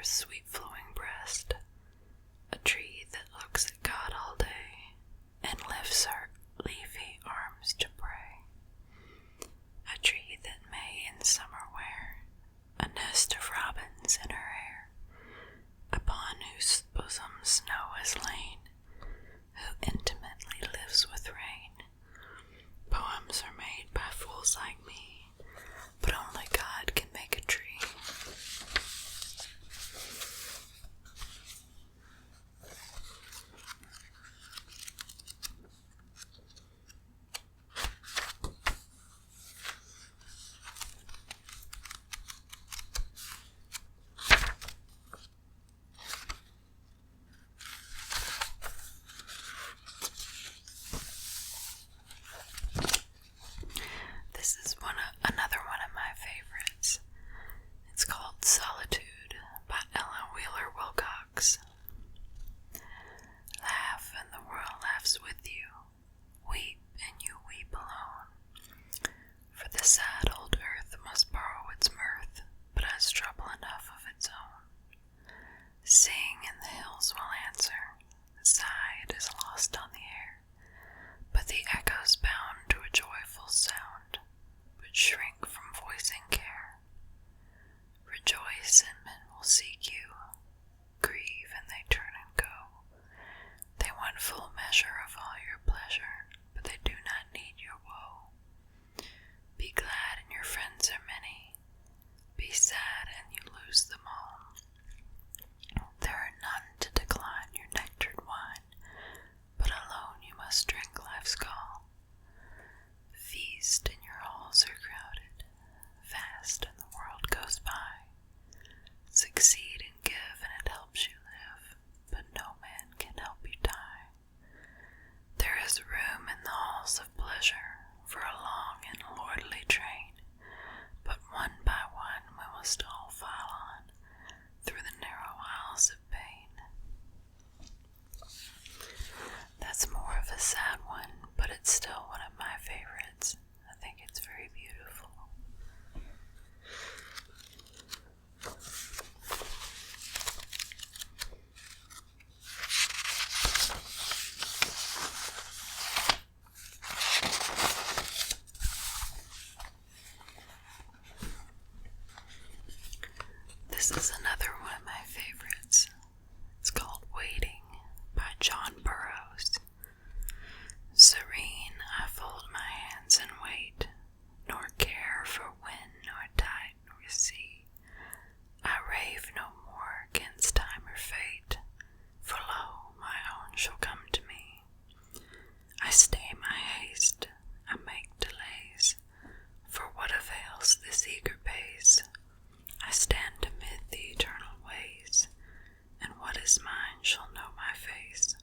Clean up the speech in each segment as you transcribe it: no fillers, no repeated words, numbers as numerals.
mother's sweet flowing breast, a tree that looks at God all day and lifts her leafy arms to pray, a tree that may in summer wear a nest of robins in her hair, upon whose bosom snow has lain, who intimately lives with rain. Poems are made by fools like me, but only God can make a tree. This is another one of my favorites. It's called Solitude by Ellen Wheeler Wilcox. Laugh and the world laughs with you. Weep and you weep alone. For the sad old earth must borrow its mirth, but has trouble enough of its own. Sing and the hills will answer. Sigh it is lost on the air, but the echoes bound to a joyful sound, but shrink from voicing care. Rejoice and men will seek you. Grieve and they turn and go. They want full measure of all your pleasure, but they do not need your woe. Be glad and your friends are many. Be sad and you lose them all. There are none to decline your nectared wine, but alone you must drink life's gall. Feast and your halls are crowded. Fast and the world goes by. Succeed and give and it helps you live, but no man can help you die. There is room in the halls of pleasure for a long and lordly train, but one by one we must all file on through the narrow aisles of pain. That's more of a sad one, but it's still one of my favorites. I think it's very beautiful. This is another one of my favorites. It's called Waiting by John Burroughs. Serene, I fold my hands and wait, nor care for wind nor tide nor sea. I rave no more against time or fate, for lo, my own shall come to me. I stay my haste, I make delays, for what avails this eager pace? I stand amid the eternal ways, and what is mine shall know my face.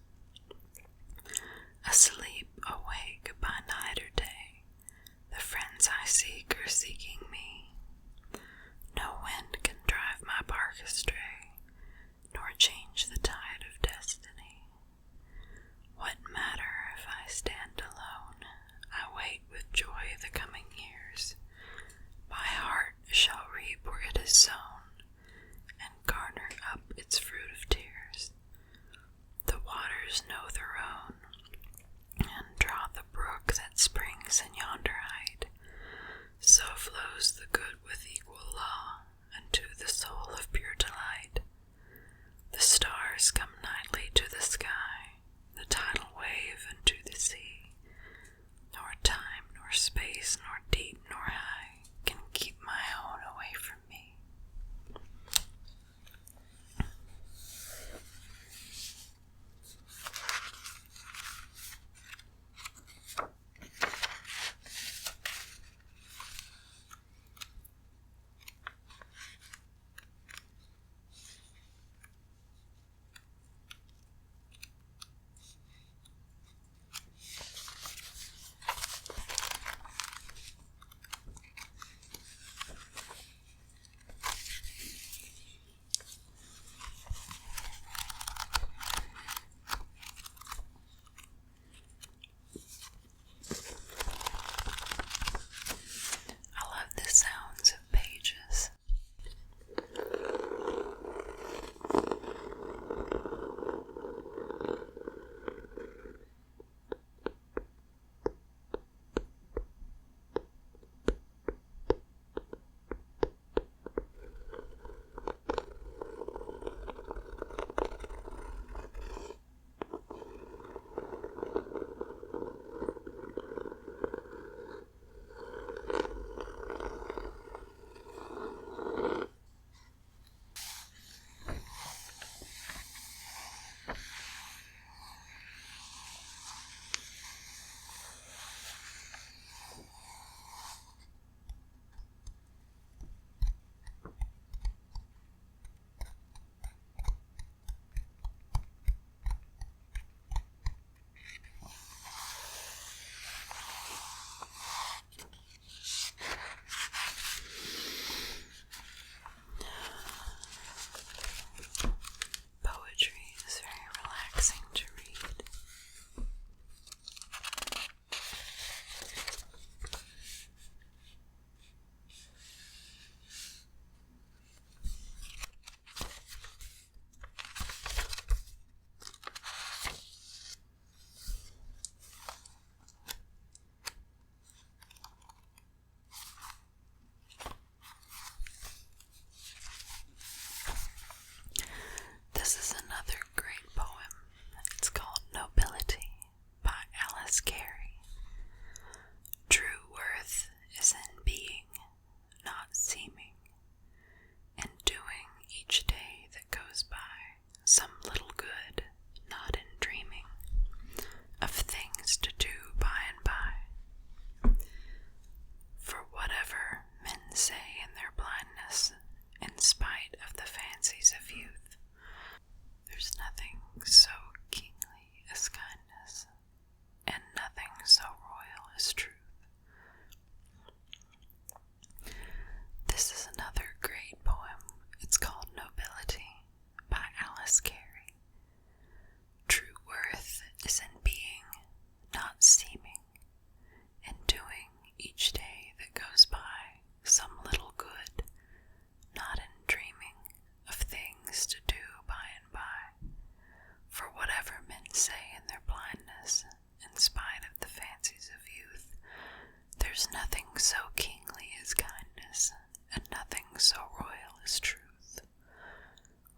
There's nothing so kingly as kindness, and nothing so royal as truth.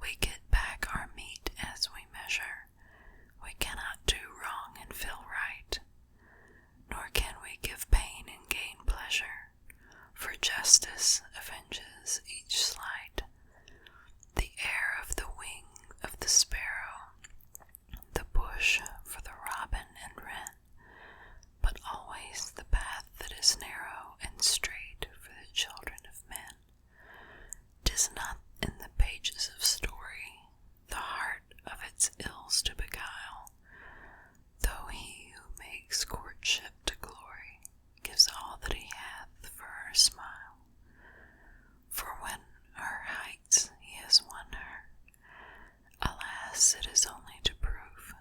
We get back our meat as we measure. We cannot do wrong and feel right, nor can we give pain and gain pleasure, for justice avenges each slight. The air of the wing of the sparrow, the bush for the robin and wren, but always the path that is narrow and straight for the children of men. 'Tis not in the pages of story, the heart of its ills to beguile, though he who makes courtship to glory gives all that he hath for her smile. For when her heights he has won her, alas, it is only to prove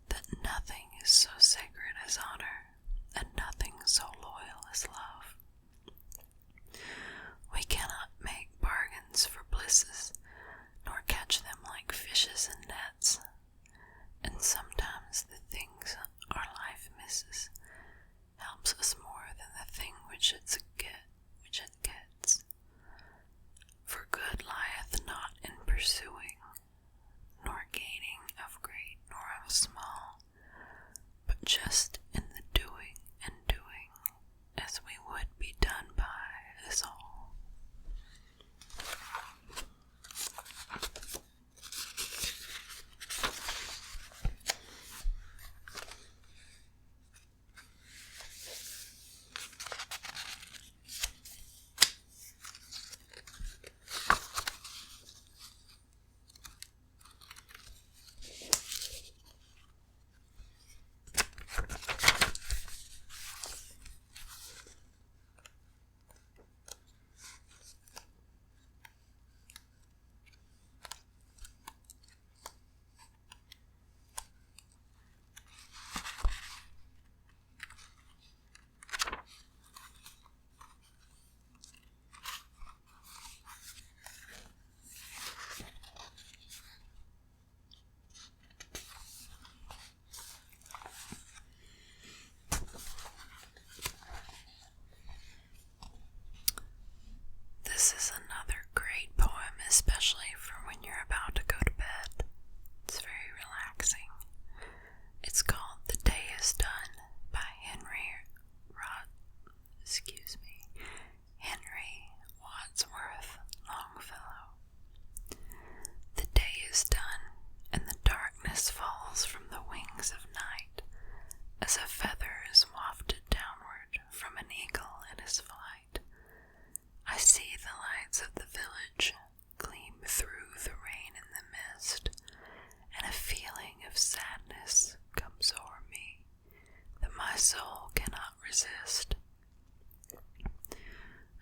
that nothing is so sacred as honor, and nothing so loyal as love. We cannot make bargains for blisses, nor catch them like fishes in nets, and sometimes the things our life misses helps us more than the thing which it gets. For good lieth not in pursuing, nor gaining of great nor of small, but just in the doing and doing as we would be done by us all. This is another great poem, especially for when you're about to go to bed. It's very relaxing. It's called The Day Is Done by Henry Wadsworth Longfellow. The day is done, and the darkness falls from the wings of night, as a feather is wafted downward from an eagle in his flight. I see the lights of the village gleam through the rain and the mist, and a feeling of sadness comes o'er me that my soul cannot resist.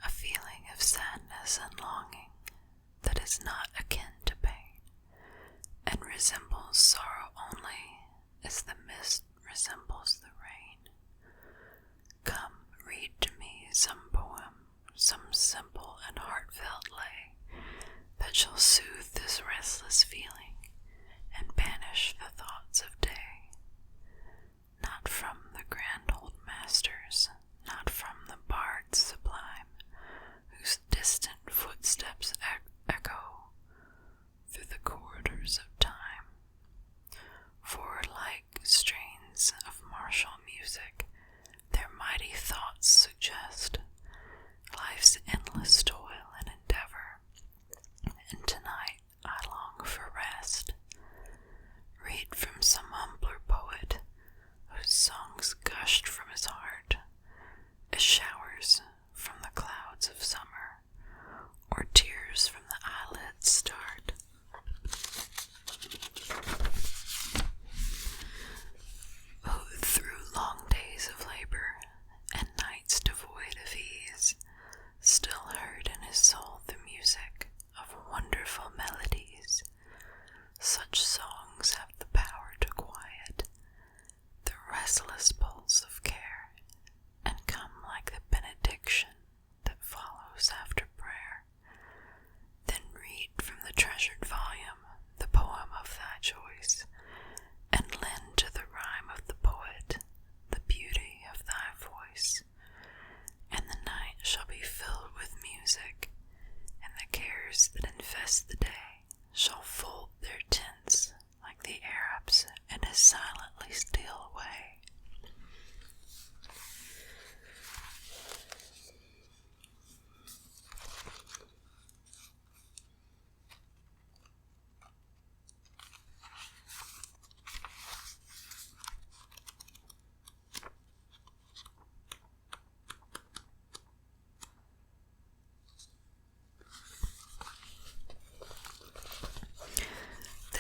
A feeling of sadness and longing that is not akin to pain, and resembles sorrow only as the mist resembles the rain. Come, read to me some poem, some simple and heartfelt lay, that shall soothe this restless feeling and banish the thoughts of day. Not from the grand old masters, not from the bards sublime, whose distant footsteps echo through the corridors of time,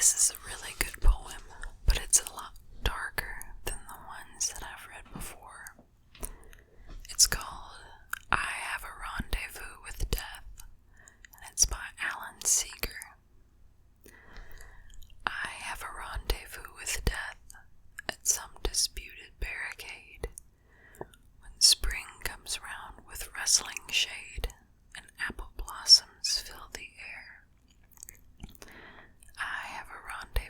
This is a really good poem, but it's a lot darker than the ones that I've read before. It's called I Have a Rendezvous with Death, and it's by Alan Seeger. I have a rendezvous with death at some disputed barricade, when spring comes round with rustling shade and apple blossoms fill the air. I have a rendezvous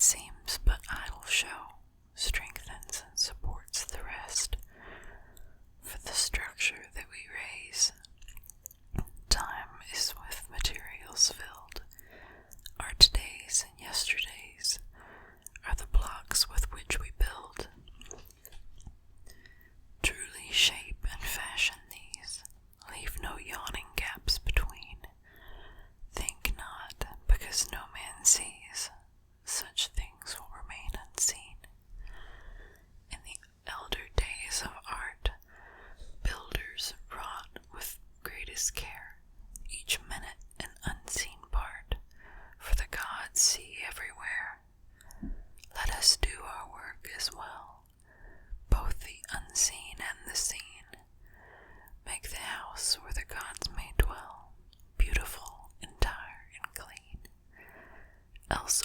seems but idle show strengthens and supports the rest. For the structure that we raise, time is with materials filled. Our todays and yesterdays are the blocks with which we build. Truly shape and fashion these, leave no yawning gaps between. Think not, because no man sees, such things will remain unseen. In the elder days of art, builders wrought with greatest care, each minute an unseen part, for the gods see everywhere. Let us do our work as well, both the unseen and the seen. Make the house where the gods may dwell, beautiful, entire, and clean. Else